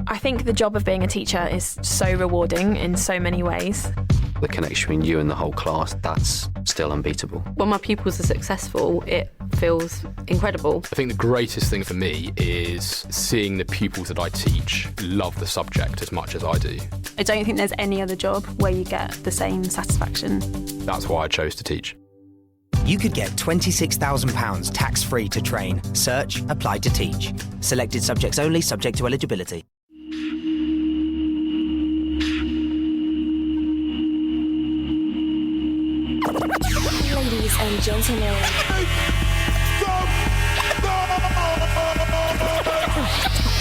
I think the job of being a teacher is so rewarding in so many ways. The connection between you and the whole class, that's still unbeatable. When my pupils are successful, it feels incredible. I think the greatest thing for me is seeing the pupils that I teach love the subject as much as I do. I don't think there's any other job where you get the same satisfaction. That's why I chose to teach. You could get £26,000 tax-free to train. Search Apply to Teach. Selected subjects only, subject to eligibility. Ladies and gentlemen,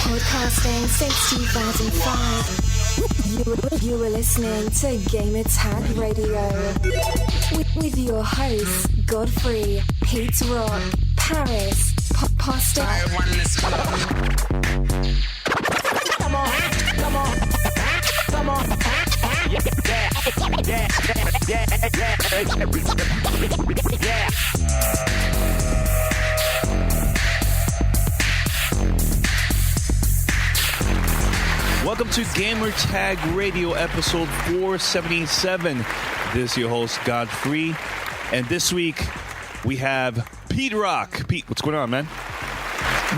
podcasting since 2005, you were listening to Gamertag Radio with your hosts Godfrey, Pete Rock, Parris, Pasta. Come on, come on, come on. Yeah. Welcome to Gamertag Radio, episode 477. This is your host, Godfrey. And this week, we have Pete Rock. Pete, what's going on, man?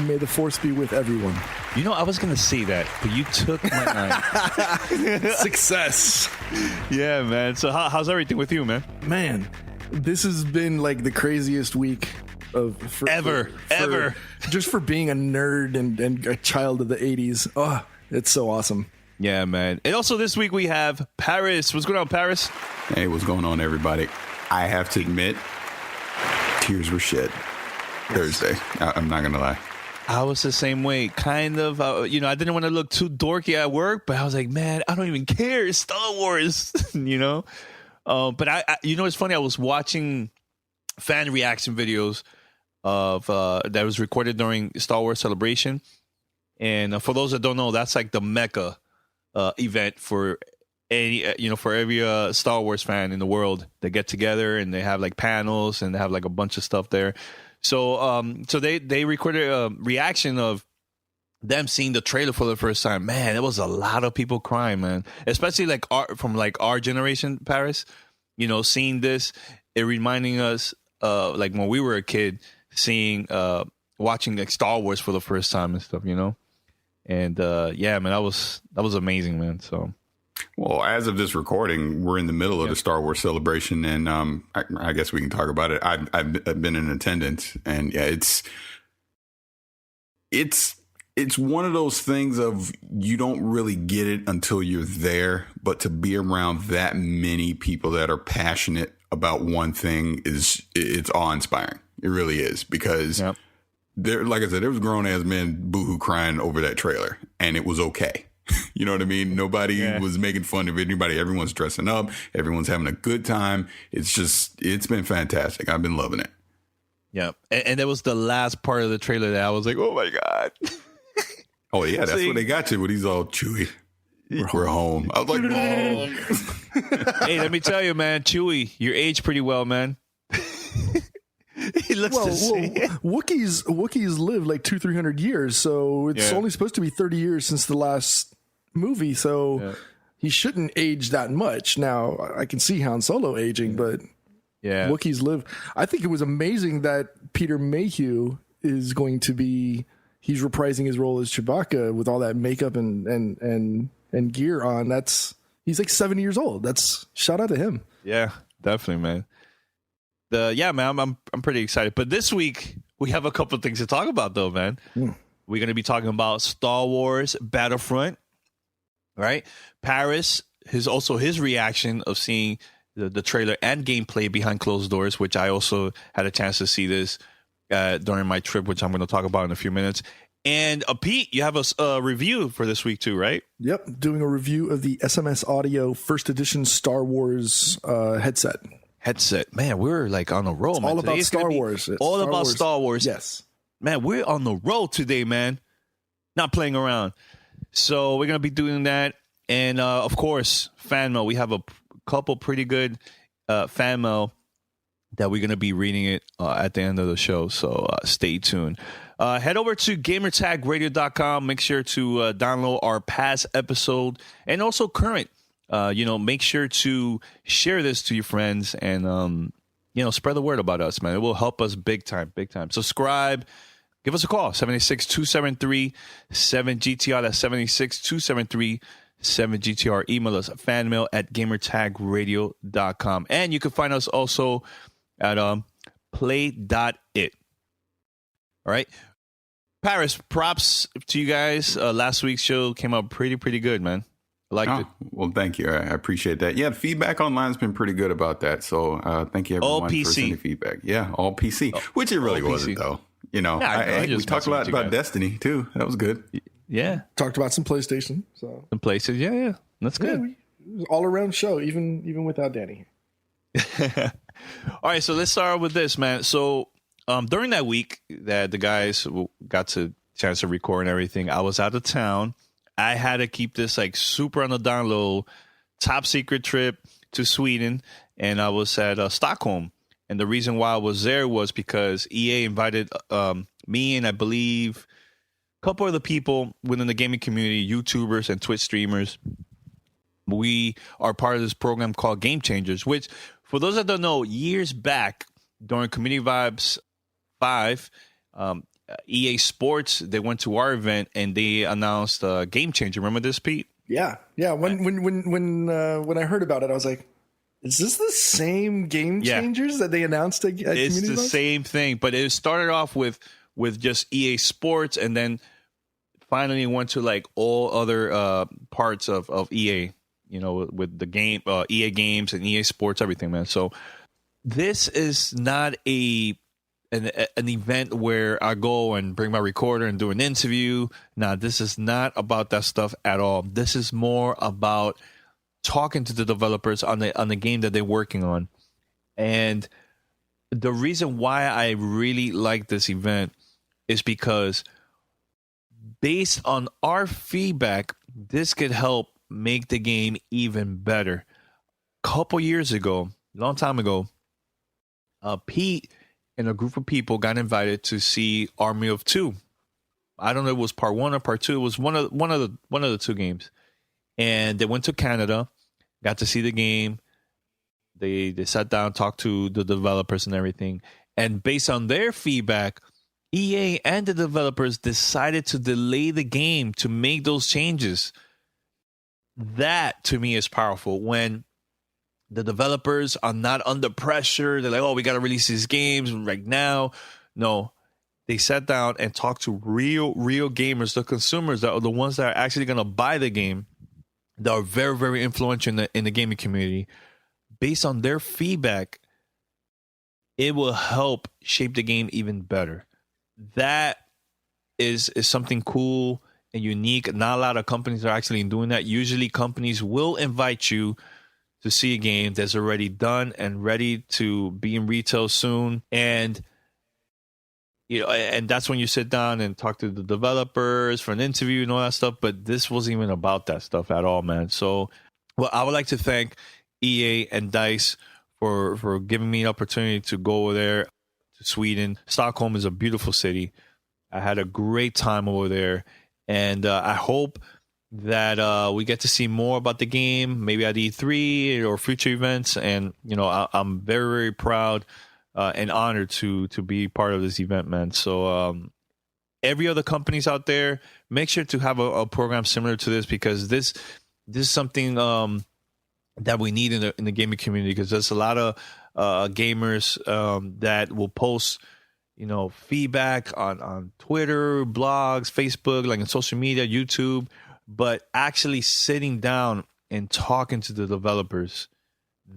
May the force be with everyone. You know, I was going to say that, but you took my line. Success. Yeah, man. So how's everything with you, man? Man, this has been like the craziest week ever. Just for being a nerd and a child of the 80s. Oh, it's so awesome. Yeah, man. And also this week we have Parris. What's going on, Parris? Hey, what's going on, everybody? I have to admit, tears were shed Thursday. I'm not going to lie. I was the same way, kind of. I didn't want to look too dorky at work, but I was like, man, I don't even care. It's Star Wars, But it's funny. I was watching fan reaction videos of that was recorded during Star Wars Celebration. And for those that don't know, that's like the Mecca event for every Star Wars fan in the world. They get together and they have like panels and they have like a bunch of stuff there. So they recorded a reaction of them seeing the trailer for the first time. Man, it was a lot of people crying, man. Especially from our generation, Parris. Seeing this, it reminding us like when we were a kid, watching like Star Wars for the first time and stuff, And yeah, man, that was amazing, man. So. Well, as of this recording, we're in the middle of the Star Wars celebration, and I guess we can talk about it. I've been in attendance, and yeah, it's one of those things of you don't really get it until you're there, but to be around that many people that are passionate about one thing it's awe-inspiring. It really is, because there, like I said, there was grown ass men boohoo crying over that trailer, and it was okay. You know what I mean? Nobody was making fun of anybody. Everyone's dressing up. Everyone's having a good time. It's been fantastic. I've been loving it. Yeah. And that was the last part of the trailer that I was like, oh, my God. Oh, yeah. That's what they got you when he's all Chewy. We're home. I was like, oh. Hey, let me tell you, man. Chewy, you aged pretty well, man. He looks the same. Wookiees live like 200-300 years, so it's only supposed to be 30 years since the last movie, so he shouldn't age that much. Now, I can see Han Solo aging, but Wookiees live. I think it was amazing that Peter Mayhew is going to be, he's reprising his role as Chewbacca with all that makeup and gear on. He's like 70 years old. That's shout out to him. Yeah, definitely, man. Man, I'm pretty excited. But this week we have a couple of things to talk about, though, man. We're going to be talking about Star Wars Battlefront, right? Parris, his reaction of seeing the trailer and gameplay behind closed doors, which I also had a chance to see this during my trip, which I'm going to talk about in a few minutes. And Pete, you have a review for this week too, right? Yep, doing a review of the SMS Audio First Edition Star Wars headset. Man, we're like on a roll. It's all about Star Wars. Star Wars. Yes. Man, we're on the roll today, man. Not playing around. So we're going to be doing that. And, of course, fan mail. We have a couple pretty good fan mail that we're going to be reading it at the end of the show. So stay tuned. Head over to gamertagradio.com. Make sure to download our past episode and also current. Make sure to share this to your friends and, spread the word about us, man. It will help us big time. Subscribe. Give us a call, 786-273-7GTR. That's 786-273-7GTR. Email us, fanmail@gamertagradio.com. And you can find us also at play.it. All right. Parris, props to you guys. Last week's show came out pretty good, man. I liked it. Well, thank you. I appreciate that. Yeah, the feedback online has been pretty good about that. So thank you, everyone, all PC. for sending feedback. Yeah, all PC, which it really wasn't, though. We talked a lot about Destiny, too. That was good. Yeah. Talked about some PlayStation. So some places. Yeah. That's good. It was all around show, even without Danny. All right, so let's start with this, man. So during that week that the guys got to chance to record and everything, I was out of town. I had to keep this like super on the down low, top secret trip to Sweden, and I was at Stockholm. And the reason why I was there was because EA invited me and I believe a couple of the people within the gaming community, YouTubers and Twitch streamers. We are part of this program called Game Changers, which, for those that don't know, years back during Community Vibes 5, EA Sports, they went to our event and they announced Game Changer. Remember this, Pete? Yeah. When I heard about it, I was like, is this the same Game Changers that they announced at Community It's the Vibes? same thing, but it started off with just EA Sports, and then finally went to like all other parts of EA, with the game, EA Games and EA Sports, everything, man. So this is not an event where I go and bring my recorder and do an interview. Nah, this is not about that stuff at all. This is more about talking to the developers on the game that they're working on. And the reason why I really like this event is because based on our feedback, this could help make the game even better. A couple years ago, long time ago, Pete and a group of people got invited to see Army of Two. I don't know if it was part 1 or part 2. It was one of the two games. And they went to Canada, got to see the game. They sat down, talked to the developers and everything. And based on their feedback, EA and the developers decided to delay the game to make those changes. That, to me, is powerful. When the developers are not under pressure. They're like, oh, we got to release these games right now. No, they sat down and talked to real gamers, the consumers that are the ones that are actually going to buy the game, that are very, very influential in the gaming community. Based on their feedback, it will help shape the game even better. That is something cool and unique. Not a lot of companies are actually doing that. Usually companies will invite you to see a game that's already done and ready to be in retail soon. And and that's when you sit down and talk to the developers for an interview and all that stuff. But this wasn't even about that stuff at all, man. So, well, I would like to thank EA and DICE for giving me an opportunity to go over there to Sweden. Stockholm is a beautiful city. I had a great time over there. And I hope that we get to see more about the game, maybe at E3 or future events. And, I'm very, very proud and honored to be part of this event, man. So every other companies out there, make sure to have a program similar to this, because this is something that we need in the gaming community, because there's a lot of gamers that will post feedback on Twitter, blogs, Facebook, like on social media, YouTube, but actually sitting down and talking to the developers,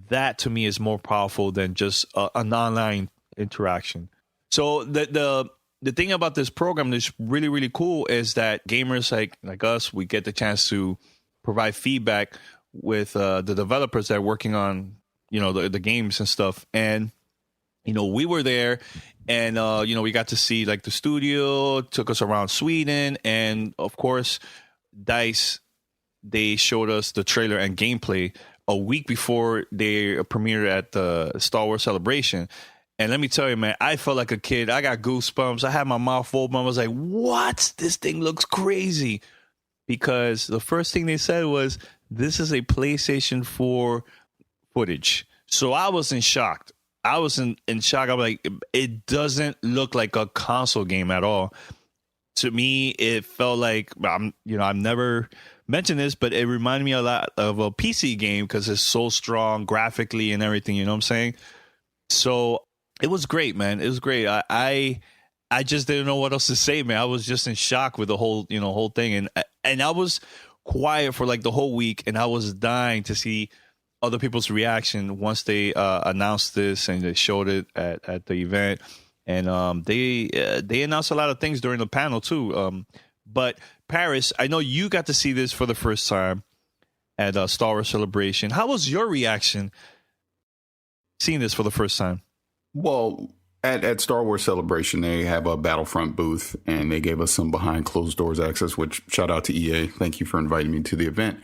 that to me is more powerful than just an online interaction. So the thing about this program that's really, really cool is that gamers like us, we get the chance to provide feedback with the developers that are working on, the games and stuff. And, we were there and, we got to see like the studio, took us around Sweden. And of course, DICE, they showed us the trailer and gameplay a week before they premiered at the Star Wars Celebration. And let me tell you, man, I felt like a kid. I got goosebumps. I had my mouth open. I was like, what? This thing looks crazy. Because the first thing they said was, this is a PlayStation 4 footage. So I was in shock. I was in shock. I'm like, it doesn't look like a console game at all. To me, it felt like, I've never mentioned this, but it reminded me a lot of a PC game because it's so strong graphically and everything. You know what I'm saying? So it was great, man. It was great. I just didn't know what else to say, man. I was just in shock with the whole thing, and I was quiet for like the whole week, and I was dying to see other people's reaction once they announced this and they showed it at the event. And they announced a lot of things during the panel too. But Parris, I know you got to see this for the first time at Star Wars Celebration. How was your reaction seeing this for the first time? Well, at Star Wars Celebration, they have a Battlefront booth, and they gave us some behind closed doors access, which shout out to EA. Thank you for inviting me to the event.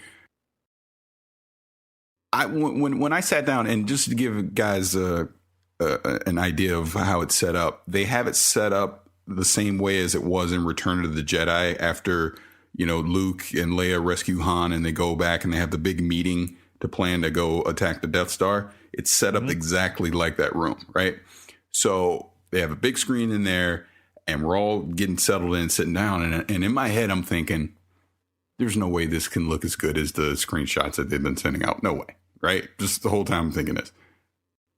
When I sat down, and just to give guys an idea of how it's set up, they have it set up the same way as it was in Return of the Jedi after, Luke and Leia rescue Han and they go back and they have the big meeting to plan to go attack the Death Star. It's set up exactly like that room, right? So they have a big screen in there and we're all getting settled in, sitting down. And in my head, I'm thinking, there's no way this can look as good as the screenshots that they've been sending out. No way, right? Just the whole time I'm thinking this.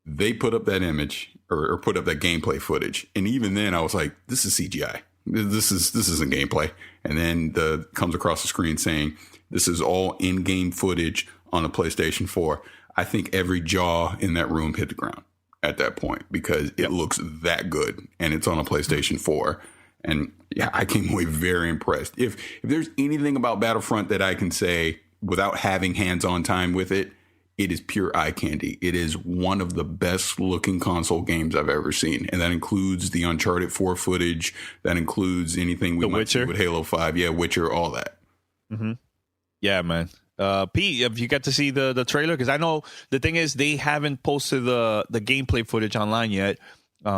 They put up that image or put up that gameplay footage. And even then I was like, this is CGI. This isn't gameplay. And then comes across the screen saying, this is all in-game footage on a PlayStation 4. I think every jaw in that room hit the ground at that point because it looks that good and it's on a PlayStation 4. And yeah, I came away very impressed. If there's anything about Battlefront that I can say without having hands-on time with it, it is pure eye candy. It is one of the best looking console games I've ever seen. And that includes the Uncharted 4 footage. That includes anything we might see with Halo 5. Yeah, Witcher, all that. Mm-hmm. Yeah, man. Pete, have you got to see the trailer? Because I know the thing is they haven't posted the gameplay footage online yet.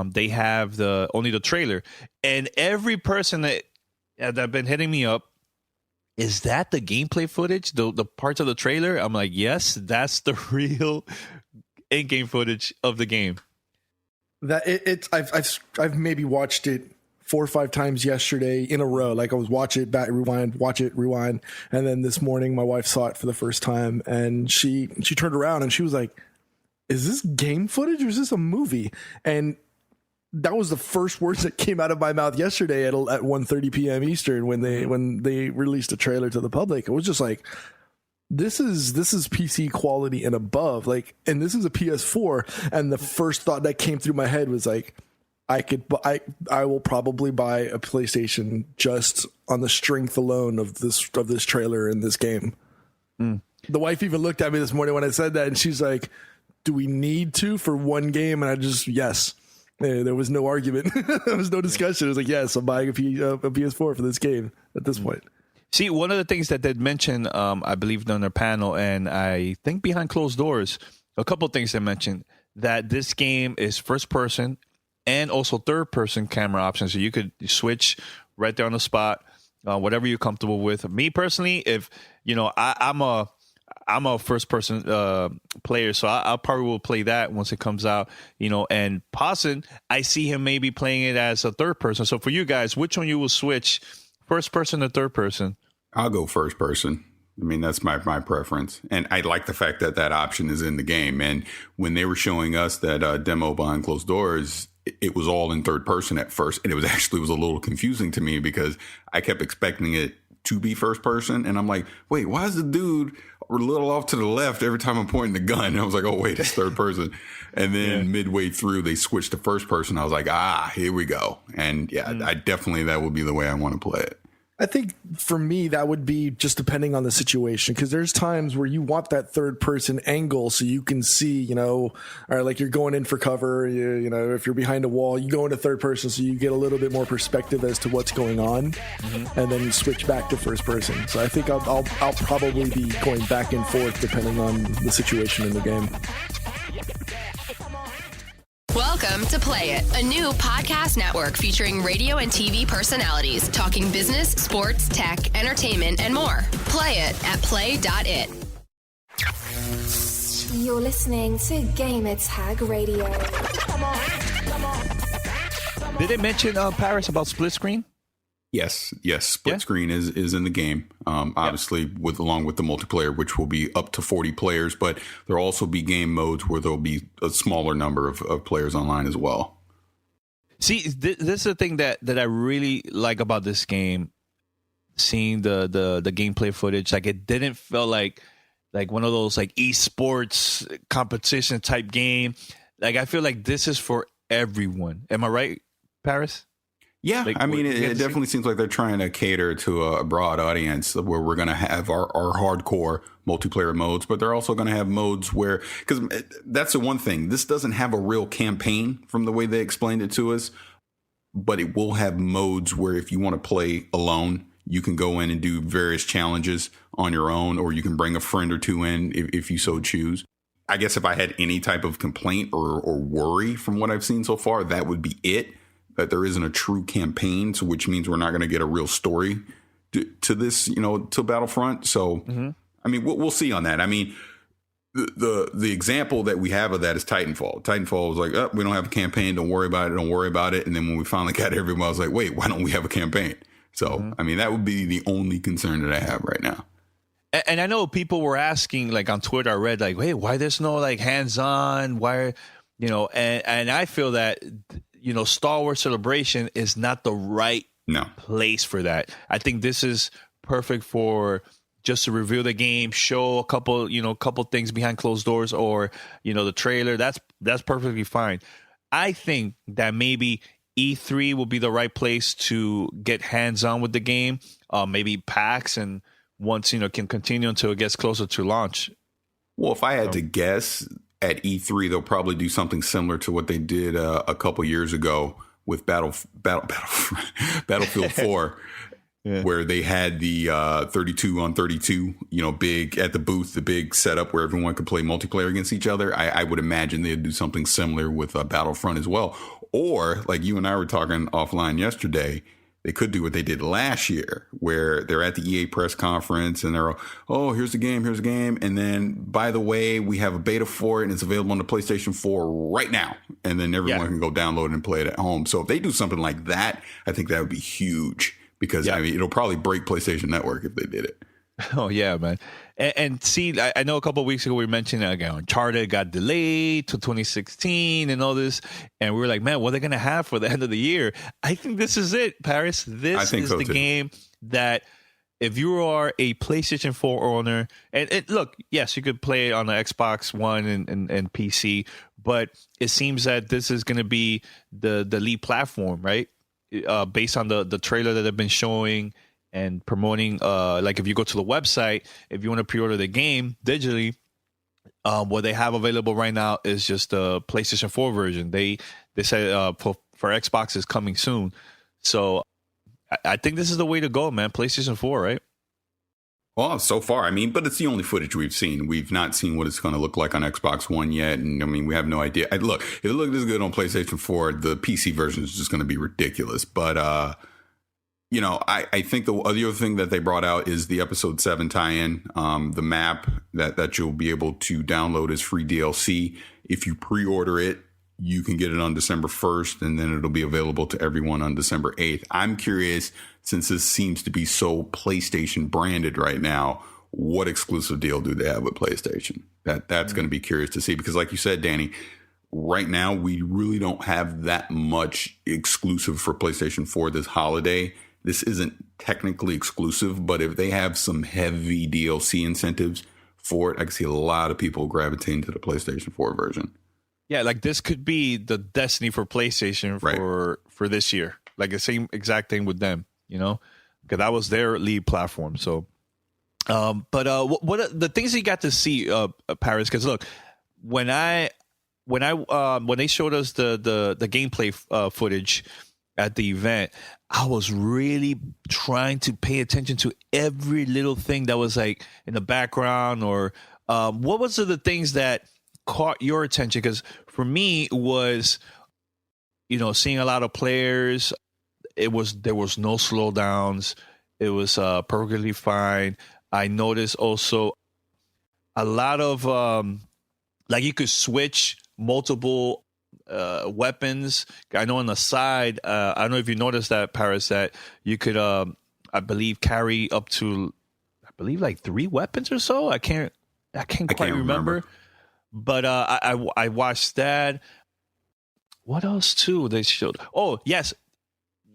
They have only the trailer. And every person that have been hitting me up, is that the gameplay footage, the parts of the trailer? I'm like, yes, that's the real in-game footage of the game. I've maybe watched it 4 or 5 times yesterday in a row. Like I was watch it, rewind. And then this morning my wife saw it for the first time and she turned around and she was like, is this game footage or is this a movie? And that was the first words that came out of my mouth yesterday at 1:30 p.m. Eastern when they released a trailer to the public. It was just like, this is PC quality and above. Like, and this is a PS4. And the first thought that came through my head was like, I will probably buy a PlayStation just on the strength alone of this trailer and this game. The wife even looked at me this morning when I said that, and she's like, "Do we need to for one game?" And I just yes. There was no argument. There was no discussion. It was like, yes, I'm buying a PS4 for this game at this point. See, one of the things that they'd mentioned, I believe, on their panel, and I think behind closed doors, a couple of things they mentioned, that this game is first person and also third person camera options. So you could switch right there on the spot, whatever you're comfortable with. Me personally, if, I'm a first person player, so I probably will play that once it comes out, and Posson, I see him maybe playing it as a third person. So for you guys, which one you will switch, first person or third person? I'll go first person. I mean, that's my preference. And I like the fact that option is in the game. And when they were showing us that demo behind closed doors, it was all in third person at first. And it was a little confusing to me because I kept expecting it to be first person. And I'm like, wait, why is the dude a little off to the left every time I'm pointing the gun? And I was like, oh, wait, it's third person. And then midway through, they switched to first person. I was like, here we go. And that would be the way I want to play it. I think for me, that would be just depending on the situation, because there's times where you want that third person angle so you can see, or like you're going in for cover, if you're behind a wall, you go into third person so you get a little bit more perspective as to what's going on, and then you switch back to first person. So I think I'll probably be going back and forth depending on the situation in the game. Welcome to Play It, a new podcast network featuring radio and TV personalities talking business, sports, tech, entertainment, and more. Play it at play.it. You're listening to Gamertag Radio. Did they mention Parris about split screen? Yes. Split screen is in the game. Obviously, along with the multiplayer, which will be up to 40 players, but there'll also be game modes where there'll be a smaller number of players online as well. See, this is the thing that I really like about this game. Seeing the gameplay footage, like it didn't feel like one of those like esports competition type game. Like I feel like this is for everyone. Am I right, Parris? Yeah, like, I mean, it definitely seems like they're trying to cater to a broad audience where we're going to have our hardcore multiplayer modes, but they're also going to have modes where, because that's the one thing, this doesn't have a real campaign from the way they explained it to us, but it will have modes where if you want to play alone, you can go in and do various challenges on your own, or you can bring a friend or two in if you so choose. I guess if I had any type of complaint or worry from what I've seen so far, that would be it. That there isn't a true campaign, so which means we're not going to get a real story to this, to Battlefront. So, I mean, we'll see on that. I mean, the example that we have of that is Titanfall. Titanfall was like, oh, we don't have a campaign. Don't worry about it. And then when we finally got everyone, I was like, wait, why don't we have a campaign? So, I mean, that would be the only concern that I have right now. And I know people were asking, like on Twitter, I read like, hey, why there's no like hands-on? Why, and I feel that, Star Wars Celebration is not the right place for that. I think this is perfect for just to reveal the game, show a couple things behind closed doors, or, the trailer. That's perfectly fine. I think that maybe E3 will be the right place to get hands-on with the game. Maybe PAX, and once, can continue until it gets closer to launch. Well, if I had to guess, at E3, they'll probably do something similar to what they did a couple years ago with Battlefield 4, where they had the 32 on 32, big at the booth, the big setup where everyone could play multiplayer against each other. I would imagine they'd do something similar with Battlefront as well. Or like you and I were talking offline yesterday, they could do what they did last year, where they're at the EA press conference and they're, oh, here's the game. And then, by the way, we have a beta for it and it's available on the PlayStation 4 right now. And then everyone can go download it and play it at home. So if they do something like that, I think that would be huge, because I mean, it'll probably break PlayStation Network if they did it. Oh, yeah, man. And see, I know a couple of weeks ago we mentioned Uncharted got delayed to 2016 and all this. And we were like, man, what are they going to have for the end of the year? I think this is it, Parris. This is the game that if you are a PlayStation 4 owner, and look, yes, you could play it on the Xbox One and PC, but it seems that this is going to be the lead platform, right? Based on the trailer that they've been showing and promoting, like if you go to the website, if you want to pre-order the game digitally, what they have available right now is just the PlayStation 4 version. They said for Xbox is coming soon. So I think this is the way to go, man. PlayStation 4, right? Well, so far, I mean, but it's the only footage we've seen. We've not seen what it's going to look like on Xbox One yet. And I mean, we have no idea. Look, if it looked this good on PlayStation 4, the PC version is just going to be ridiculous. But, I think the other thing that they brought out is the Episode 7 tie-in. The map that you'll be able to download as free DLC. If you pre-order it, you can get it on December 1st, and then it'll be available to everyone on December 8th. I'm curious, since this seems to be so PlayStation branded right now, what exclusive deal do they have with PlayStation? That's going to be curious to see, because like you said, Danny, right now we really don't have that much exclusive for PlayStation 4 this holiday. This isn't technically exclusive, but if they have some heavy DLC incentives for it, I can see a lot of people gravitating to the PlayStation 4 version. Yeah, like this could be the destiny for PlayStation for this year. Like the same exact thing with them, because that was their lead platform. So, what the things you got to see, Parris? Because look, when they showed us the gameplay footage at the event, I was really trying to pay attention to every little thing that was like in the background, or what was the things that caught your attention? Because for me was, seeing a lot of players. There was no slowdowns. It was perfectly fine. I noticed also a lot of you could switch multiple weapons. I know on the side, I don't know if you noticed that, Parris, that you could, I believe, carry up to, like 3 weapons or so. I can't quite remember. But I watched that. What else too? They showed. Oh yes,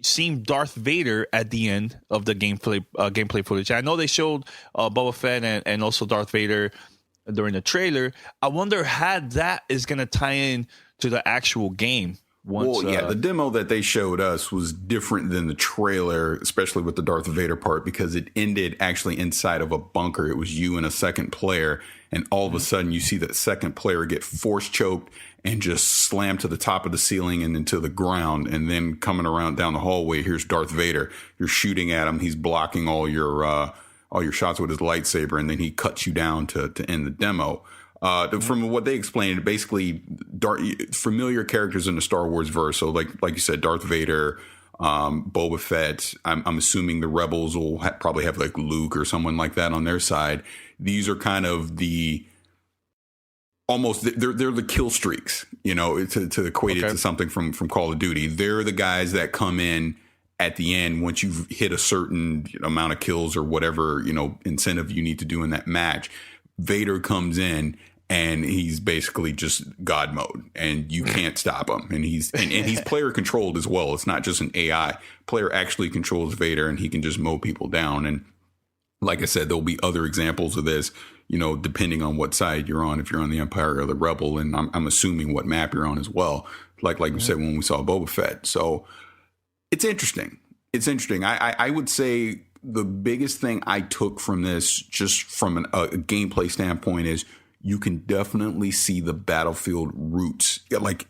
seeing Darth Vader at the end of the gameplay footage. I know they showed Boba Fett and also Darth Vader during the trailer. I wonder how that is going to tie in to the actual game. The demo that they showed us was different than the trailer, especially with the Darth Vader part, because it ended actually inside of a bunker. It was you and a second player, and all of a sudden you see that second player get force choked and just slammed to the top of the ceiling and into the ground. And then coming around down the hallway, here's Darth Vader. You're shooting at him. He's blocking all your shots with his lightsaber, and then he cuts you down to end the demo. From what they explained, basically familiar characters in the Star Wars verse. So like you said, Darth Vader, Boba Fett. I'm assuming the Rebels will probably have like Luke or someone like that on their side. These are kind of they're the kill streaks, to equate it to something from Call of Duty. They're the guys that come in at the end once you've hit a certain amount of kills or whatever, incentive you need to do in that match. Vader comes in and he's basically just God mode and you can't stop him. And he's player controlled as well. It's not just an AI. Player actually controls Vader and he can just mow people down. And like I said, there'll be other examples of this, depending on what side you're on, if you're on the Empire or the Rebel. And I'm assuming what map you're on as well. Like you said, when we saw Boba Fett. So it's interesting. I would say the biggest thing I took from this, just from a gameplay standpoint, is you can definitely see the Battlefield roots. Like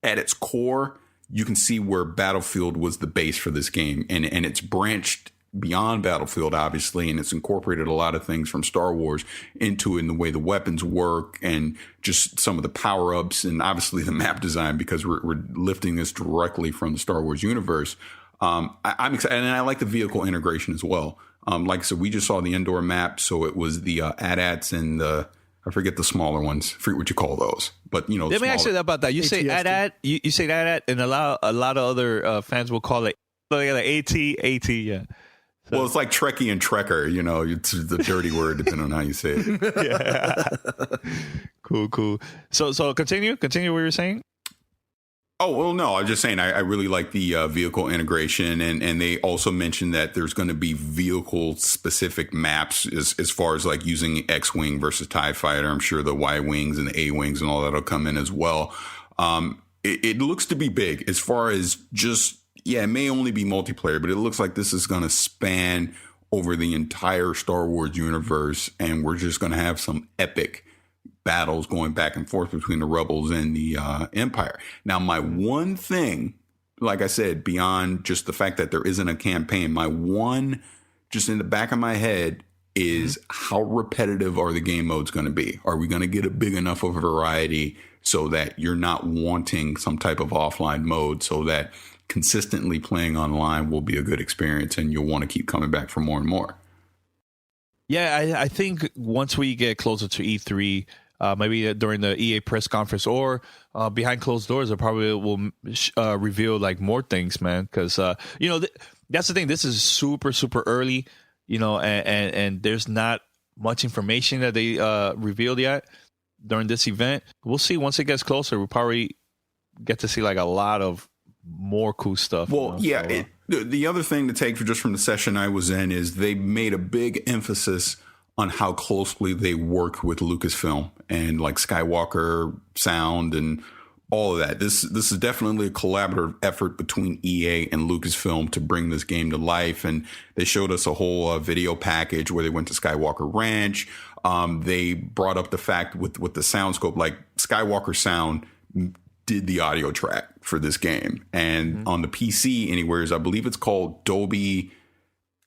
at its core, you can see where Battlefield was the base for this game. And it's branched beyond Battlefield, obviously, and it's incorporated a lot of things from Star Wars into it, in the way the weapons work and just some of the power-ups and obviously the map design, because we're lifting this directly from the Star Wars universe. I'm excited, and I like the vehicle integration as well. Like I said, we just saw the indoor map, so it was the AT-ATs and I forget the smaller ones. I forget what you call those, but let me ask you about that. You say AT-AT, you say AT-AT, and a lot of other fans will call it AT, yeah. So. Well, it's like Trekkie and Trekker, it's the dirty word depending on how you say it. Yeah. Cool. So continue what you were saying. Oh, well, no, I'm just saying I really like the vehicle integration. And they also mentioned that there's going to be vehicle specific maps as far as like using X-Wing versus TIE Fighter. I'm sure the Y-Wings and the A-Wings and all that will come in as well. It looks to be big as far as just, it may only be multiplayer, but it looks like this is going to span over the entire Star Wars universe. And we're just going to have some epic battles going back and forth between the Rebels and the Empire. Now, my one thing, like I said, beyond just the fact that there isn't a campaign, my one just in the back of my head is how repetitive are the game modes going to be? Are we going to get a big enough of a variety so that you're not wanting some type of offline mode, so that consistently playing online will be a good experience and you'll want to keep coming back for more and more? Yeah, I think once we get closer to E3, maybe during the EA press conference or behind closed doors, I probably will reveal like more things, man. Because that's the thing. This is super early, and there's not much information that they revealed yet during this event. We'll see once it gets closer. We'll probably get to see like a lot of more cool stuff. Well, the other thing to take from the session I was in is they made a big emphasis on how closely they worked with Lucasfilm and like Skywalker sound and all of that. This is definitely a collaborative effort between EA and Lucasfilm to bring this game to life. And they showed us a whole video package where they went to Skywalker Ranch. They brought up the fact with the sound scope, like Skywalker Sound did the audio track for this game. And on the PC anywheres, I believe it's called Dolby.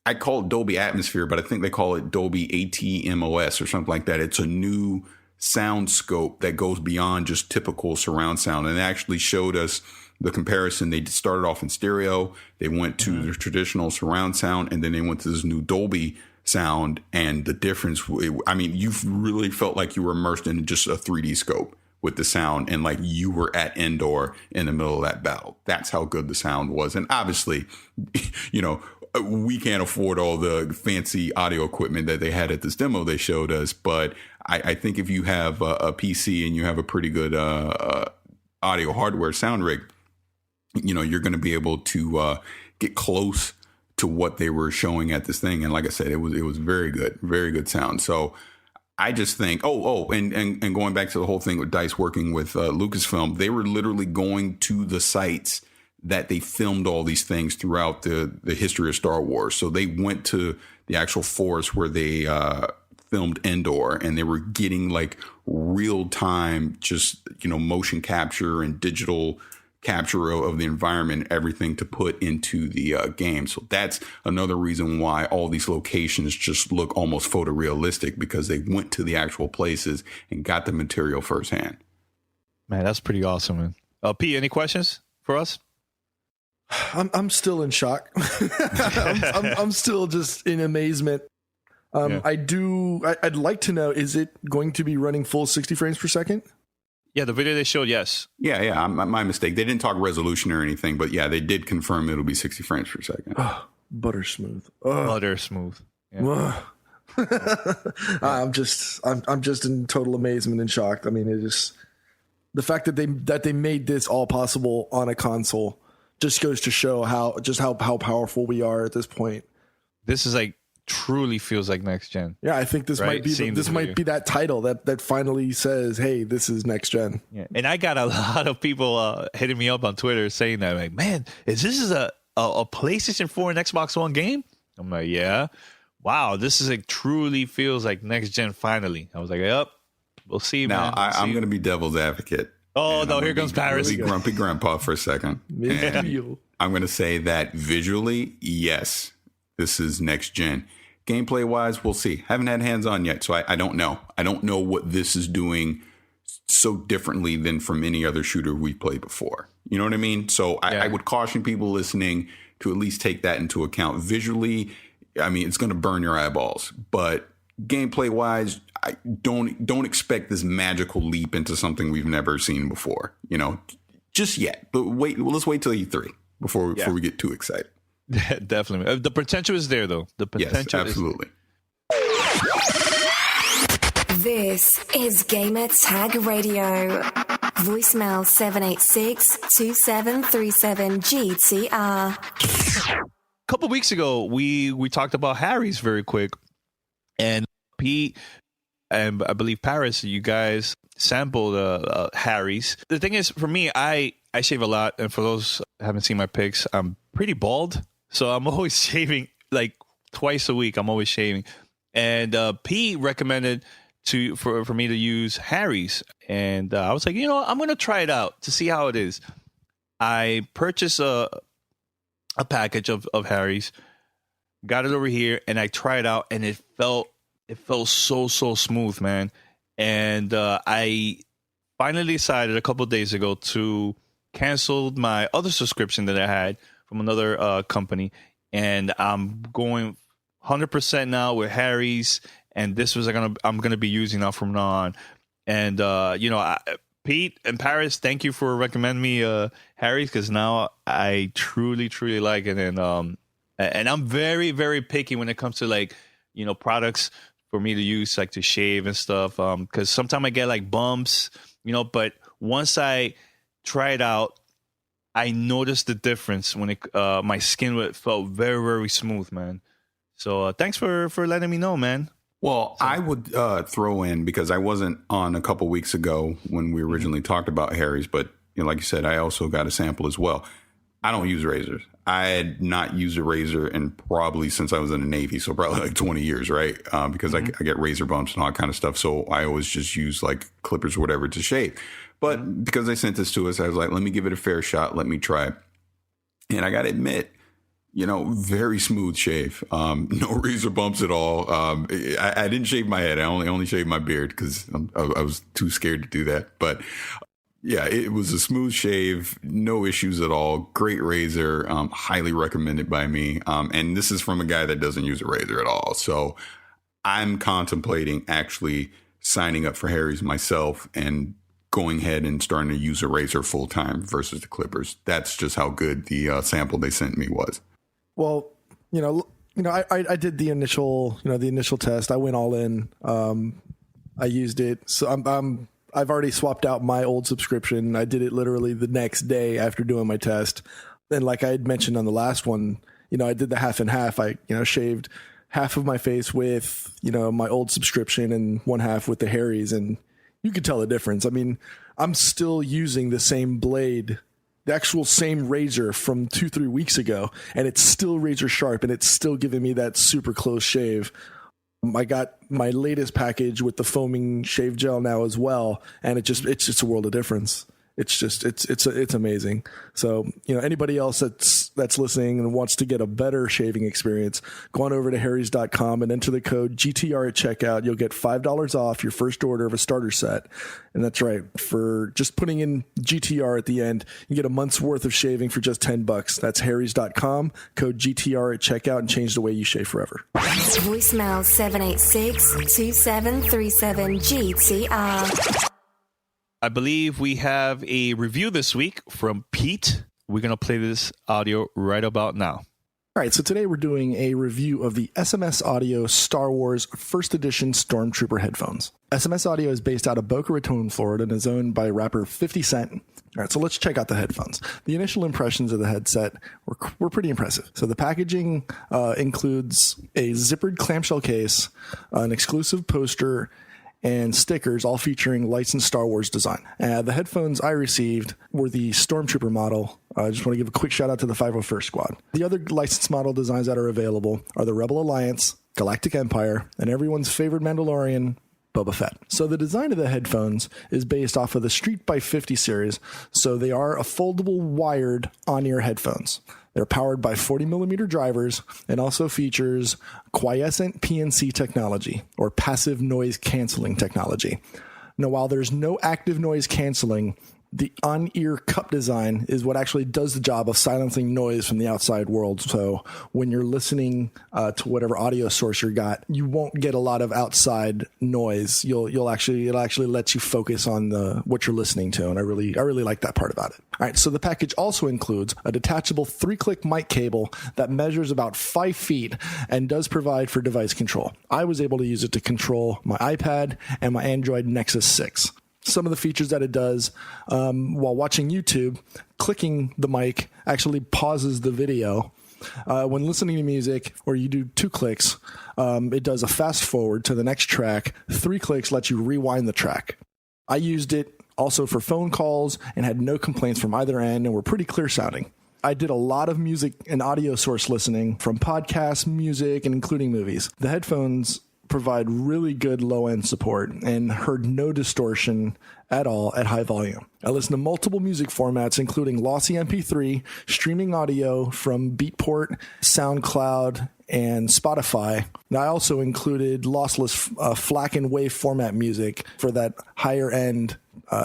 I call it Dolby Atmosphere, but I think they call it Dolby ATMOS or something like that. It's a new sound scope that goes beyond just typical surround sound, and it actually showed us the comparison. They started off in stereo, they went to the traditional surround sound, and then they went to this new Dolby sound, and the difference, I mean, you really felt like you were immersed in just a 3D scope with the sound, and like you were at Endor in the middle of that battle. That's how good the sound was. And obviously, you know, we can't afford all the fancy audio equipment that they had at this demo they showed us, but I think if you have a PC and you have a pretty good audio hardware sound rig, you know, you're going to be able to get close to what they were showing at this thing. And like I said, it was very good sound. So I just think, and going back to the whole thing with DICE working with Lucasfilm, they were literally going to the sites that they filmed all these things throughout the history of Star Wars. So they went to the actual forest where they filmed Endor, and they were getting like real time, just, you know, motion capture and digital capture of the environment, everything to put into the game. So that's another reason why all these locations just look almost photorealistic, because they went to the actual places and got the material firsthand. Man, that's pretty awesome, man. P, any questions for us? I'm still in shock. I'm still just in amazement. I'd like to know, is it going to be running full 60 frames per second? Yeah, the video they showed, yes. Yeah, my mistake. They didn't talk resolution or anything, but yeah, they did confirm it'll be 60 frames per second. Oh, butter smooth. Butter smooth. Yeah. I'm just in total amazement and shocked. I mean, it just, the fact that they made this all possible on a console just goes to show how powerful we are at this point. This is like truly feels like next gen. Yeah, I think this might be that title that finally says, "Hey, this is next gen." Yeah, and I got a lot of people hitting me up on Twitter saying that, like, "Man, is this a PlayStation 4 and Xbox One game?" I'm like, "Yeah, wow, this is like truly feels like next gen." Finally, I was like, "Yep, we'll see." Now I'm going to be devil's advocate. Oh no, here comes Parris. Really grumpy grandpa for a second. I'm going to say that visually, yes, this is next gen. Gameplay wise, we'll see. Haven't had hands on yet, so I don't know. I don't know what this is doing so differently than from any other shooter we've played before. You know what I mean? So I would caution people listening to at least take that into account. Visually, I mean, it's going to burn your eyeballs, but gameplay wise, I don't expect this magical leap into something we've never seen before. You know, just yet. But let's wait till E3 before we get too excited. Definitely. The potential is there, though. The potential absolutely. This is Gamertag Radio. Voicemail 786-2737-GTR. A couple weeks ago, we talked about Harry's very quick. And Pete and I believe Parris, you guys sampled Harry's. The thing is, for me, I shave a lot. And for those who haven't seen my pics, I'm pretty bald. So I'm always shaving like twice a week. I'm always shaving. And Pete recommended for me to use Harry's. And I was like, you know, I'm going to try it out to see how it is. I purchased a package of Harry's, got it over here, and I tried it out, and it felt so smooth, man. And I finally decided a couple of days ago to cancel my other subscription that I had from another company, and I'm going 100% now with Harry's, and this was I'm gonna be using now from now on. And you know, Pete and Parris, thank you for recommending me Harry's, because now I truly like it, and I'm very, very picky when it comes to, like, you know, products for me to use, like to shave and stuff, because sometimes I get like bumps, you know, but once I try it out, I noticed the difference when my skin felt very, very smooth, man. So thanks for letting me know, man. Well, I would throw in, because I wasn't on a couple weeks ago when we originally talked about Harry's, but you know, like you said, I also got a sample as well. I don't use razors. I had not used a razor in probably since I was in the Navy, so probably like 20 years, right? Because I get razor bumps and all that kind of stuff, so I always just use like clippers or whatever to shave. But because they sent this to us, I was like, let me give it a fair shot. Let me try it. And I got to admit, Very smooth shave. No razor bumps at all. I didn't shave my head. I only shaved my beard because I was too scared to do that. But yeah, it was a smooth shave. No issues at all. Great razor. Highly recommended by me. And this is from a guy that doesn't use a razor at all. So I'm contemplating actually signing up for Harry's myself and going ahead and starting to use a razor full time versus the clippers. That's just how good the sample they sent me was. Well, I did the initial test. I went all in. I used it. So I've already swapped out my old subscription. I did it literally the next day after doing my test. And like I had mentioned on the last one, I did the half and half. I, shaved half of my face with, my old subscription and one half with the Harry's, and you could tell the difference. I mean, I'm still using the same blade, the actual same razor from 2-3 weeks ago, and it's still razor sharp, and it's still giving me that super close shave. I got my latest package with the foaming shave gel now as well, and it's just a world of difference. It's amazing. So, anybody else that's listening and wants to get a better shaving experience, go on over to harrys.com and enter the code GTR at checkout. You'll get $5 off your first order of a starter set. And that's right. For just putting in GTR at the end, you get a month's worth of shaving for just $10. That's harrys.com, code GTR at checkout, and change the way you shave forever. Voicemail 786-2737-GTR. I believe we have a review this week from Pete. We're going to play this audio right about now. All right, so today we're doing a review of the SMS Audio Star Wars First Edition Stormtrooper headphones. SMS Audio is based out of Boca Raton, Florida, and is owned by rapper 50 Cent. All right, so let's check out the headphones. The initial impressions of the headset were pretty impressive. So the packaging includes a zippered clamshell case, an exclusive poster, and stickers, all featuring licensed Star Wars design. The headphones I received were the Stormtrooper model. I just want to give a quick shout out to the 501st Squad. The other licensed model designs that are available are the Rebel Alliance, Galactic Empire, and everyone's favorite Mandalorian, Boba Fett. So the design of the headphones is based off of the Street by 50 series, so they are a foldable wired on-ear headphones. They're powered by 40mm drivers and also features quiescent PNC technology, or passive noise canceling technology. Now, while there's no active noise canceling, the on-ear cup design is what actually does the job of silencing noise from the outside world. So when you're listening to whatever audio source you got, you won't get a lot of outside noise. It'll actually let you focus on what you're listening to, and I really like that part about it. All right, so the package also includes a detachable 3-click mic cable that measures about 5 feet and does provide for device control. I was able to use it to control my iPad and my Android Nexus 6. Some of the features that it does while watching YouTube, clicking the mic actually pauses the video. When listening to music, or you do 2 clicks, it does a fast forward to the next track. 3 clicks lets you rewind the track. I used it also for phone calls and had no complaints from either end, and were pretty clear sounding. I did a lot of music and audio source listening from podcasts, music, and including movies. The headphones provide really good low-end support and heard no distortion at all at high volume. I listened to multiple music formats, including lossy MP3, streaming audio from Beatport, SoundCloud, and Spotify. And I also included lossless FLAC and WAV format music for that higher end,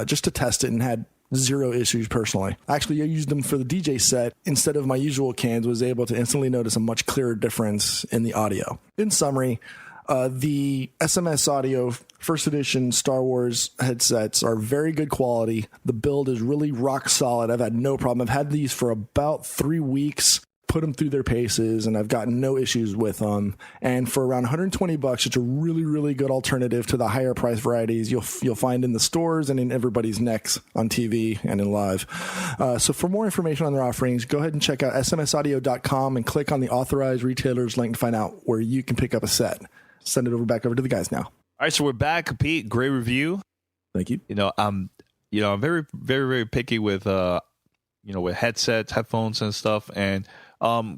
just to test it, and had 0 issues personally. Actually, I used them for the DJ set instead of my usual cans, was able to instantly notice a much clearer difference in the audio. In summary, the SMS Audio First Edition Star Wars headsets are very good quality. The build is really rock solid. I've had no problem. I've had these for about 3 weeks, put them through their paces, and I've gotten no issues with them. And for around $120, it's a really, really good alternative to the higher price varieties you'll find in the stores and in everybody's necks on TV and in live. So for more information on their offerings, go ahead and check out smsaudio.com and click on the authorized retailers link to find out where you can pick up a set. Send it back over to the guys now. All right, so we're back, Pete. Great review. Thank you. I'm very, very, very picky with with headsets, headphones, and stuff. And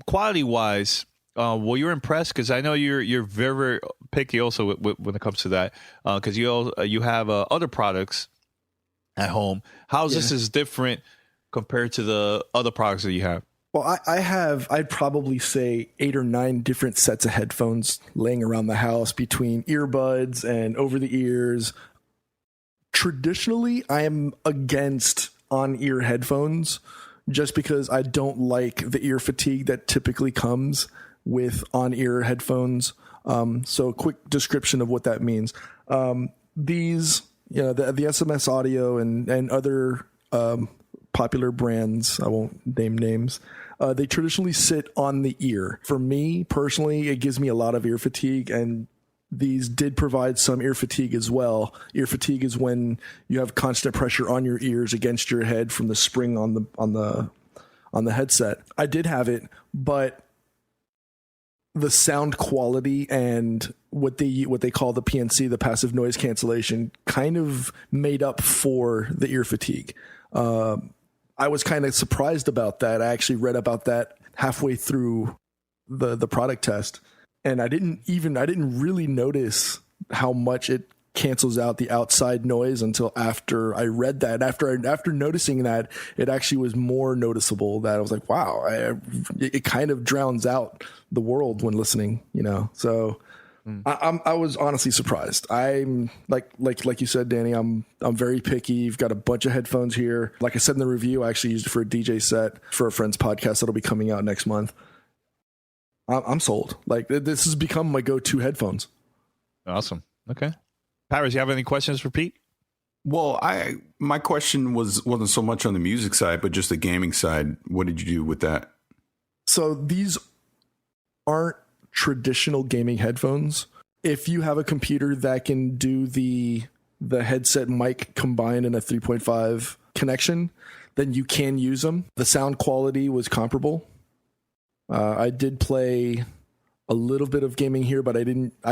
quality wise, you're impressed, because I know you're very, very picky also when it comes to that, because you have other products at home. How's this is different compared to the other products that you have? Well, I'd probably say 8 or 9 different sets of headphones laying around the house between earbuds and over the ears. Traditionally, I am against on-ear headphones just because I don't like the ear fatigue that typically comes with on-ear headphones. So a quick description of what that means. These, the SMS Audio and other popular brands, I won't name names, they traditionally sit on the ear. For me, personally, it gives me a lot of ear fatigue, and these did provide some ear fatigue as well. Ear fatigue is when you have constant pressure on your ears against your head from the spring on the headset. I did have it, but the sound quality and what they call the PNC, the passive noise cancellation, kind of made up for the ear fatigue. I was kind of surprised about that. I actually read about that halfway through the product test, and I didn't really notice how much it cancels out the outside noise until after I read that. After noticing that, it actually was more noticeable that I was like, wow, it kind of drowns out the world when listening, So I was honestly surprised. I'm like you said, Danny, I'm very picky. You've got a bunch of headphones here. Like I said in the review, I actually used it for a DJ set for a friend's podcast that'll be coming out next month. I'm sold. Like, this has become my go-to headphones. Awesome. Okay. Parris, you have any questions for Pete? Well, my question wasn't so much on the music side, but just the gaming side. What did you do with that? So these aren't traditional gaming headphones. If you have a computer that can do the headset mic combined in a 3.5 connection, then you can use them. The sound quality was comparable. I did play a little bit of gaming here, but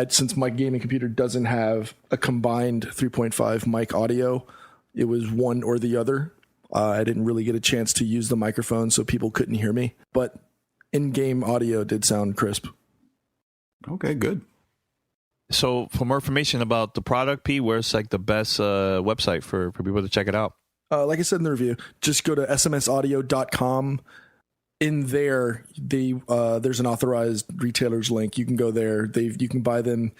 since my gaming computer doesn't have a combined 3.5 mic audio, it was one or the other. I didn't really get a chance to use the microphone, so people couldn't hear me, but in-game audio did sound crisp. Okay, good. So for more information about the product, Pete, where's the best website for people to check it out? Like I said in the review, just go to smsaudio.com. In there, there's an authorized retailer's link. You can go there. You can buy them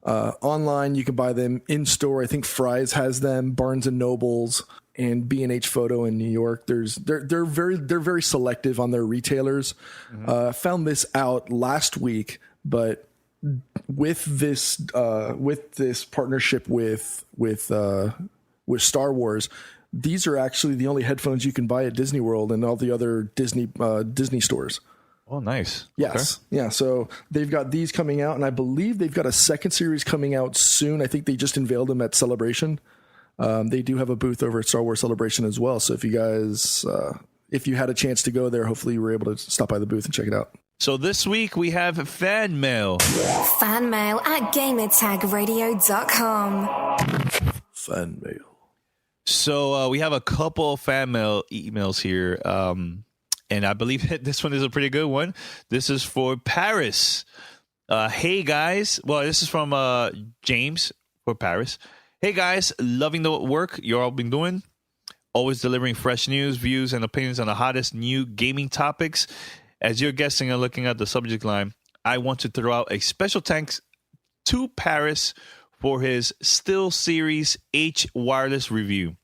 online. You can buy them in store. I think Fry's has them, Barnes and Nobles, and B&H Photo in New York. They're very selective on their retailers. Mm-hmm. Found this out last week, but with this partnership with Star Wars, these are actually the only headphones you can buy at Disney World and all the other Disney stores. Oh, nice. Yes. Okay. Yeah. So they've got these coming out, and I believe they've got a second series coming out soon. I think they just unveiled them at Celebration. They do have a booth over at Star Wars Celebration as well. So if you guys, if you had a chance to go there, hopefully you were able to stop by the booth and check it out. So this week we have fan mail. Fan mail at gamertagradio.com. Fan mail. So we have a couple fan mail emails here. And I believe this one is a pretty good one. This is for Parris. Hey, guys. Well, this is from James for Parris. Hey, guys. Loving the work you all been doing. Always delivering fresh news, views, and opinions on the hottest new gaming topics. As you're guessing and looking at the subject line, I want to throw out a special thanks to Parris for his SteelSeries H wireless review.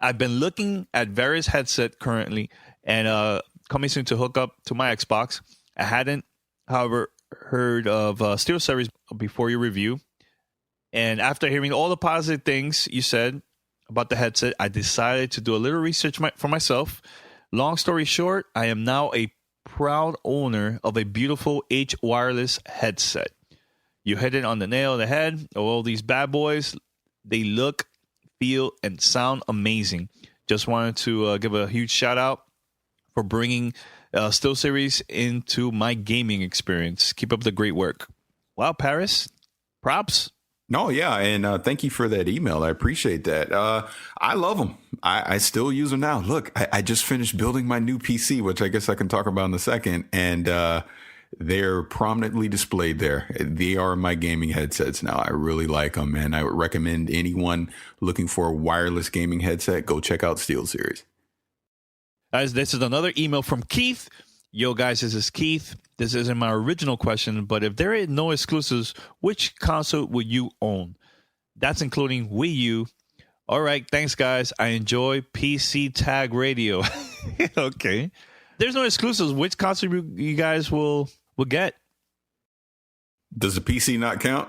I've been looking at various headsets currently and coming soon to hook up to my Xbox. I hadn't, however, heard of SteelSeries before your review. And after hearing all the positive things you said about the headset, I decided to do a little research for myself. Long story short, I am now a proud owner of a beautiful H wireless headset. You hit it on the nail of the head. All these bad boys, they look, feel, and sound amazing. Just wanted to give a huge shout out for bringing SteelSeries into my gaming experience. Keep up the great work. Wow, Parris, props. No, yeah, and thank you for that email. I appreciate that. I love them. I still use them now. Look, I just finished building my new PC, which I guess I can talk about in a second, and they're prominently displayed there. They are my gaming headsets now. I really like them, and I would recommend anyone looking for a wireless gaming headset, go check out SteelSeries. Guys, this is another email from Keith. Yo, guys, this is Keith. This isn't my original question, but if there are no exclusives, which console would you own? That's including Wii U. All right, thanks, guys. I enjoy PC Tag Radio. Okay. There's no exclusives. Which console you guys will get? Does the PC not count?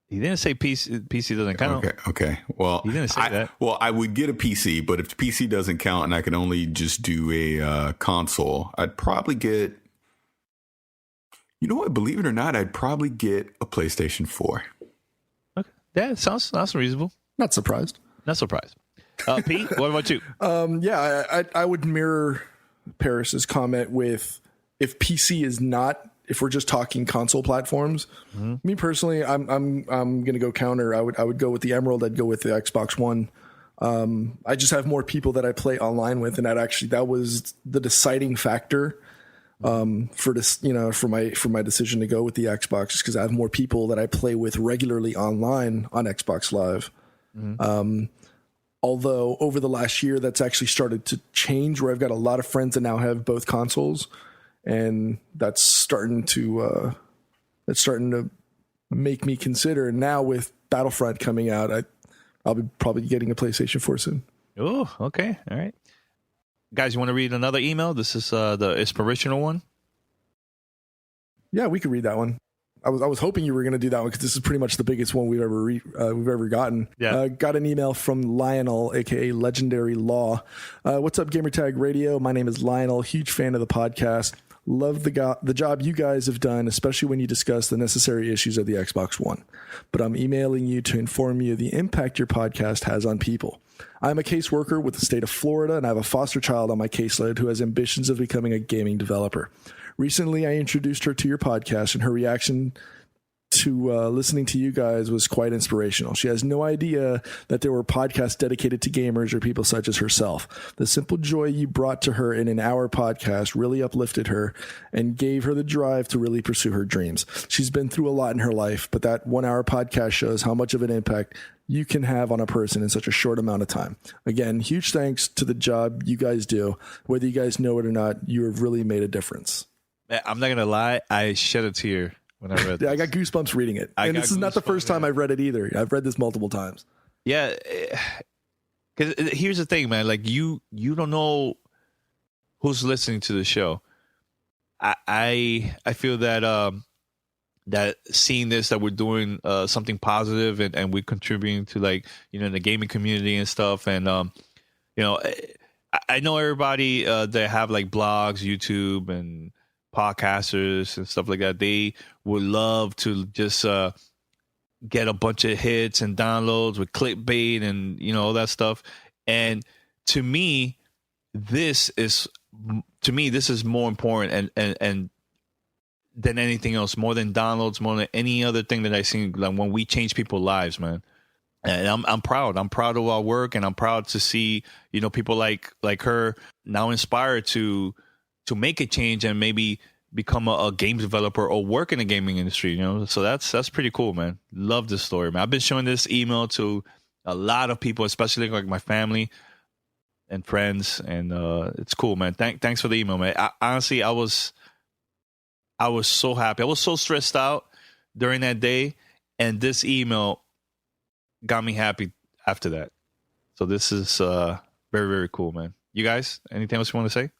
He didn't say PC doesn't count. Okay. Well, he didn't say that. Well, I would get a PC, but if the PC doesn't count and I can only just do a console, I'd probably get. You know what? Believe it or not, I'd probably get a PlayStation 4. Okay, yeah, sounds reasonable. Not surprised. Not surprised. Pete, what about you? I would mirror Parris's comment with if PC is not. If we're just talking console platforms, me personally, I'm going to go counter. I would go with the Emerald. I'd go with the Xbox One. I just have more people that I play online with, and that was the deciding factor for this, for my decision to go with the Xbox, just because I have more people that I play with regularly online on Xbox Live. Although over the last year, that's actually started to change, where I've got a lot of friends that now have both consoles. And that's starting to make me consider. Now with Battlefront coming out, I'll be probably getting a PlayStation 4 soon. Oh, okay, all right, guys. You want to read another email? This is the inspirational one. Yeah, we could read that one. I was hoping you were going to do that one because this is pretty much the biggest one we've ever gotten. Yeah. Got an email from Lionel, aka Legendary Law. What's up, Gamertag Radio? My name is Lionel. Huge fan of the podcast. Love the job you guys have done, especially when you discuss the necessary issues of the Xbox One. But I'm emailing you to inform you of the impact your podcast has on people. I'm a caseworker with the state of Florida, and I have a foster child on my caseload who has ambitions of becoming a gaming developer. Recently, I introduced her to your podcast, and her reaction to listening to you guys was quite inspirational. She has no idea that there were podcasts dedicated to gamers or people such as herself. The simple joy you brought to her in an hour podcast really uplifted her and gave her the drive to really pursue her dreams. She's been through a lot in her life, but that 1 hour podcast shows how much of an impact you can have on a person in such a short amount of time. Again, huge thanks to the job you guys do. Whether you guys know it or not, you have really made a difference. I'm not going to lie. I shed a tear when I read this. Yeah, I got goosebumps reading it. And this is not the first time I've read it either. I've read this multiple times. Yeah. Because here's the thing, man. Like, you don't know who's listening to the show. I feel that that seeing this, that we're doing something positive and we're contributing to, like, the gaming community and stuff. And, I know everybody that have like blogs, YouTube, and podcasters and stuff like that. They would love to just get a bunch of hits and downloads with clickbait and all that stuff. And to me, this is more important and than anything else, more than downloads, more than any other thing that I've seen. Like, when we change people's lives, man. And I'm proud. I'm proud of our work, and I'm proud to see people like her now inspired to make a change and maybe become a game developer or work in the gaming industry. So that's pretty cool, man. Love this story, man. I've been showing this email to a lot of people, especially like my family and friends, and it's cool, man. Thanks for the email, man. Honestly, I was so happy. I was so stressed out during that day, and this email got me happy after that. So this is very, very cool, man. You guys, anything else you want to say?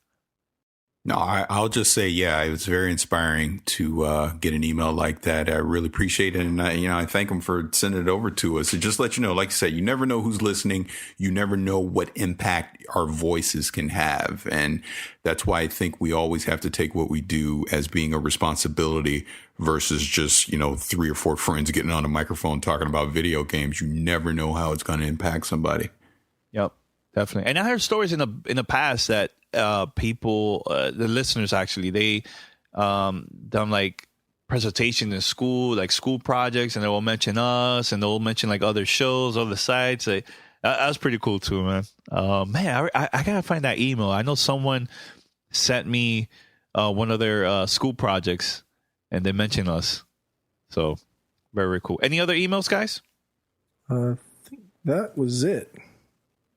No, I'll just say, yeah, it was very inspiring to get an email like that. I really appreciate it. And, I thank them for sending it over to us. And just let you know, like you said, you never know who's listening. You never know what impact our voices can have. And that's why I think we always have to take what we do as being a responsibility versus just, 3 or 4 friends getting on a microphone talking about video games. You never know how it's going to impact somebody. Yep, definitely. And I heard stories in the past that people, the listeners actually, they done like presentation in school, like school projects, and they will mention us, and they'll mention like other shows, other sites. That was pretty cool too, man. Man, I gotta find that email. I know someone sent me one of their school projects, and they mentioned us. So very, very cool. Any other emails, guys? I think that was it.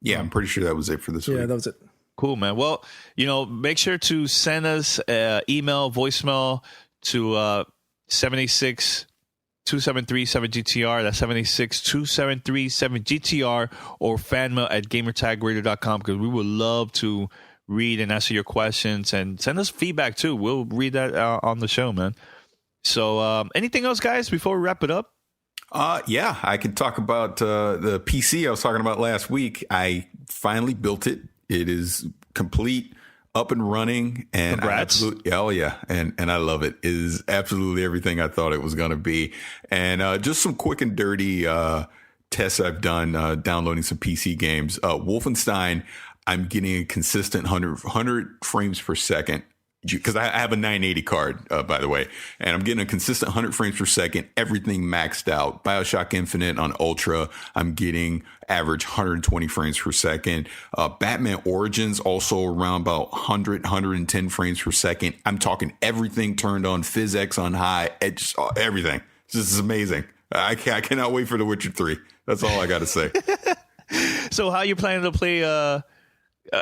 Yeah, I'm pretty sure that was it for this week. Yeah, that was it. Cool, man. Well, make sure to send us email, voicemail to 786-273-7GTR. That's 786-273-7GTR, or fanmail at gamertagradio.com, because we would love to read and answer your questions, and send us feedback too. We'll read that on the show, man. So anything else, guys, before we wrap it up? Yeah, I could talk about the PC I was talking about last week. I finally built it. It is complete, up and running, and congrats. And I love it. It is absolutely everything I thought it was going to be. And just some quick and dirty tests I've done downloading some PC games. Wolfenstein, I'm getting a consistent 100 frames per second, because I have a 980 card, by the way, and I'm getting a consistent 100 frames per second, everything maxed out. BioShock Infinite on Ultra, I'm getting average 120 frames per second. Batman Origins, also around about 110 frames per second. I'm talking everything turned on, PhysX on high, everything. This is amazing. I cannot wait for The Witcher 3. That's all I got to say. So how are you planning to play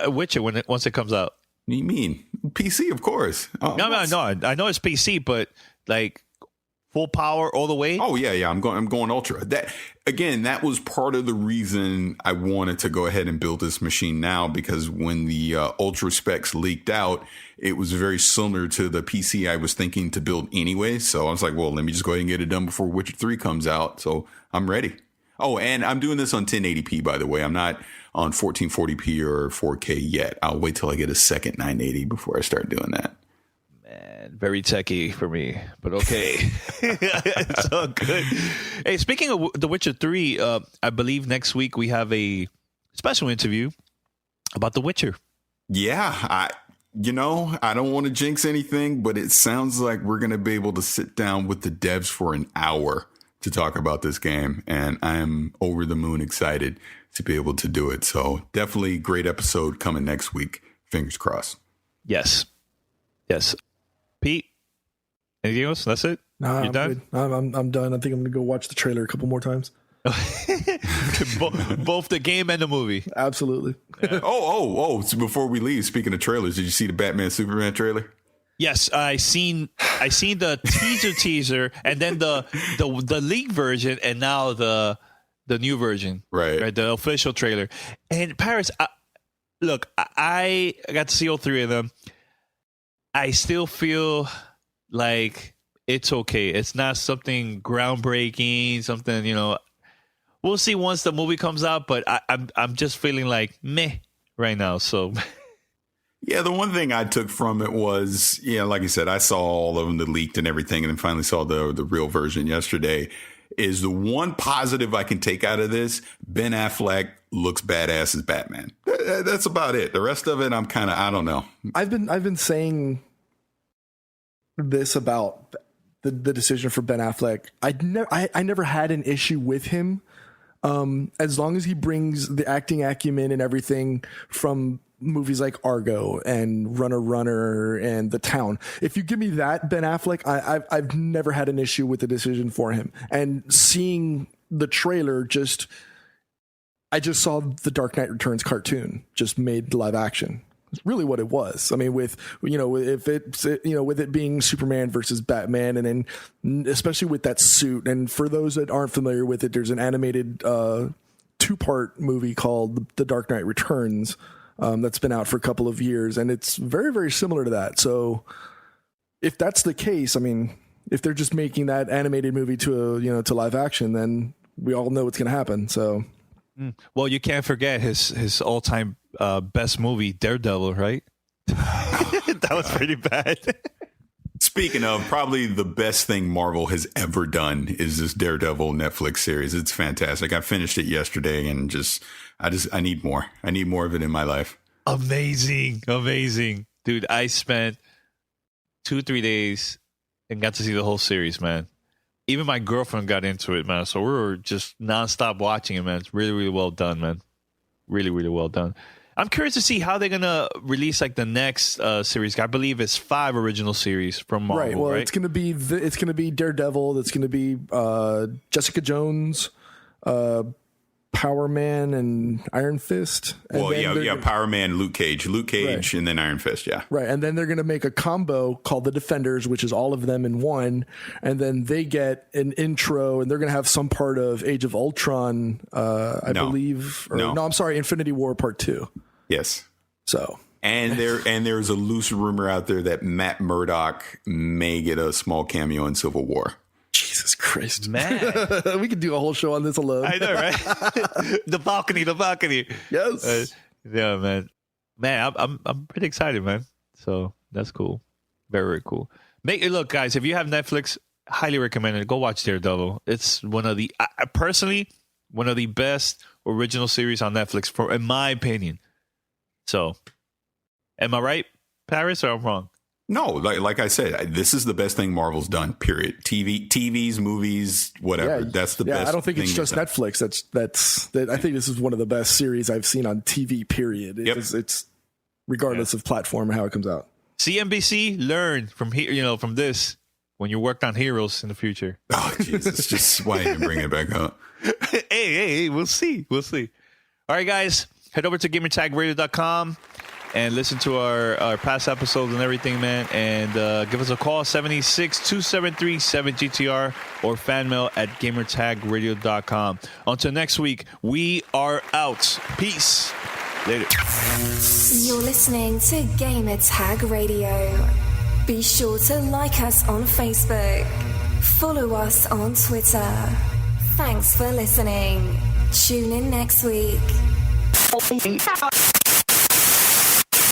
Witcher once it comes out? What do you mean? PC, of course. No. I know it's PC, but like full power all the way. Oh yeah. I'm going Ultra. That was part of the reason I wanted to go ahead and build this machine now, because when the Ultra specs leaked out, it was very similar to the PC I was thinking to build anyway. So I was like, well, let me just go ahead and get it done before Witcher 3 comes out. So I'm ready. Oh, and I'm doing this on 1080p, by the way. I'm not on 1440p or 4K yet. I'll wait till I get a second 980 before I start doing that. Man, very techie for me, but okay. It's all good. Hey, speaking of The Witcher 3, I believe next week we have a special interview about The Witcher. Yeah, I don't want to jinx anything, but it sounds like we're going to be able to sit down with the devs for an hour to talk about this game, and I am over the moon excited to be able to do it. So definitely great episode coming next week. Fingers crossed. Yes. Pete, anything else? That's it? Nah, you done? I'm done. I think I'm going to go watch the trailer a couple more times. Both the game and the movie. Absolutely. Yeah. Oh. So before we leave, speaking of trailers, did you see the Batman Superman trailer? Yes, I seen the teaser, and then the leaked version, and now the new version, right? The official trailer. And Parris, I got to see all three of them. I still feel like it's okay. It's not something groundbreaking, something We'll see once the movie comes out, but I'm just feeling like meh right now. So. Yeah, the one thing I took from it was, like I said, I saw all of them, the leaked and everything, and then finally saw the real version yesterday. Is the one positive I can take out of this: Ben Affleck looks badass as Batman. That's about it. The rest of it, I'm kind of, I don't know. I've been saying this about the decision for Ben Affleck. I never had an issue with him, as long as he brings the acting acumen and everything from movies like Argo and Runner and The Town. If you give me that Ben Affleck, I've never had an issue with the decision for him. And seeing the trailer, I just saw the Dark Knight Returns cartoon just made live action. It's really what it was. I mean, with it being Superman versus Batman, and then especially with that suit. And for those that aren't familiar with it, there's an animated 2-part movie called The Dark Knight Returns. That's been out for a couple of years, and it's very, very similar to that. So if that's the case, I mean, if they're just making that animated movie to live action, then we all know what's going to happen. So, well, you can't forget his all-time best movie, Daredevil, right? That was pretty bad. Speaking of, probably the best thing Marvel has ever done is this Daredevil Netflix series. It's fantastic. I finished it yesterday, and I need more. I need more of it in my life. Amazing. Dude, I spent 2-3 days and got to see the whole series, man. Even my girlfriend got into it, man. So we were just nonstop watching it, man. It's really, really well done, man. Really, really well done. I'm curious to see how they're gonna release like the next series. I believe it's 5 original series from Marvel. Right. Well, right? it's gonna be Daredevil. That's gonna be Jessica Jones, Power Man and Iron Fist. And Power Man, Luke Cage, right. And then Iron Fist, yeah. Right, and then they're going to make a combo called the Defenders, which is all of them in one, and then they get an intro, and they're going to have some part of Age of Ultron, believe. I'm sorry, Infinity War Part 2. Yes. So... And there's a loose rumor out there that Matt Murdock may get a small cameo in Civil War. Jesus Christ, man! We could do a whole show on this alone. I know, right? The balcony. Yes. Yeah, man. I'm pretty excited, man. So that's cool. Very, very cool. Look, guys. If you have Netflix, highly recommend it. Go watch Daredevil. It's one of the personally one of the best original series on Netflix, in my opinion. So. Am I right, Parris, or I'm wrong? No, like I said, this is the best thing Marvel's done, period. TVs, movies, whatever. That's the best. I don't think it's just Netflix. I think this is one of the best series I've seen on TV, period. It's regardless of platform and how it comes out. CNBC, learn from here, from this when you worked on Heroes in the future. Oh, Jesus. Just why didn't you bring it back up? Hey, we'll see. All right, guys, head over to gamertagradio.com. And listen to our past episodes and everything, man. And give us a call, 786-273-7GTR, or fan mail at gamertagradio.com. Until next week, we are out. Peace. Later. You're listening to Gamertag Radio. Be sure to like us on Facebook. Follow us on Twitter. Thanks for listening. Tune in next week.